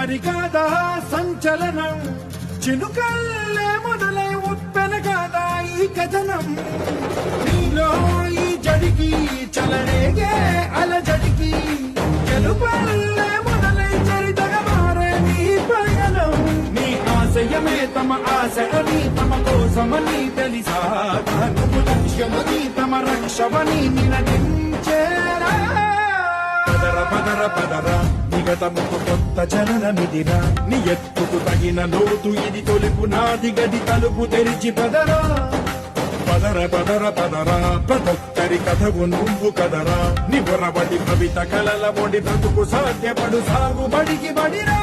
మరి కాదా సంచలనం చినుకల్లే మొదలై ఉప్పెన కాదా ఈ కథనం నీలో ఈ జడికి చలరేగే అలజడికి గెలుపల్లే మొదలై చరితగా మారే నీ పయనం నీ ఆశయమే తమ ఆశ అని తమ కోసమని తెలిసా నువ్వు లక్ష్యమని తమ రక్షమని నినదించేరా పదర పదర పదర నిగతముకు కొత్త జననమిదిరా నీ ఎత్తుకు తగిన లోతు ఇది తొలుపు నాది గది తలుపు తెరిచి పదరా పదర పదర పదరా ప్రతొక్కరి కథవు నువ్వు కదరా నిబురబడి కవిత కలల బొడి బ్రతుకు సాధ్యపడు సాగు బడికి బడిరా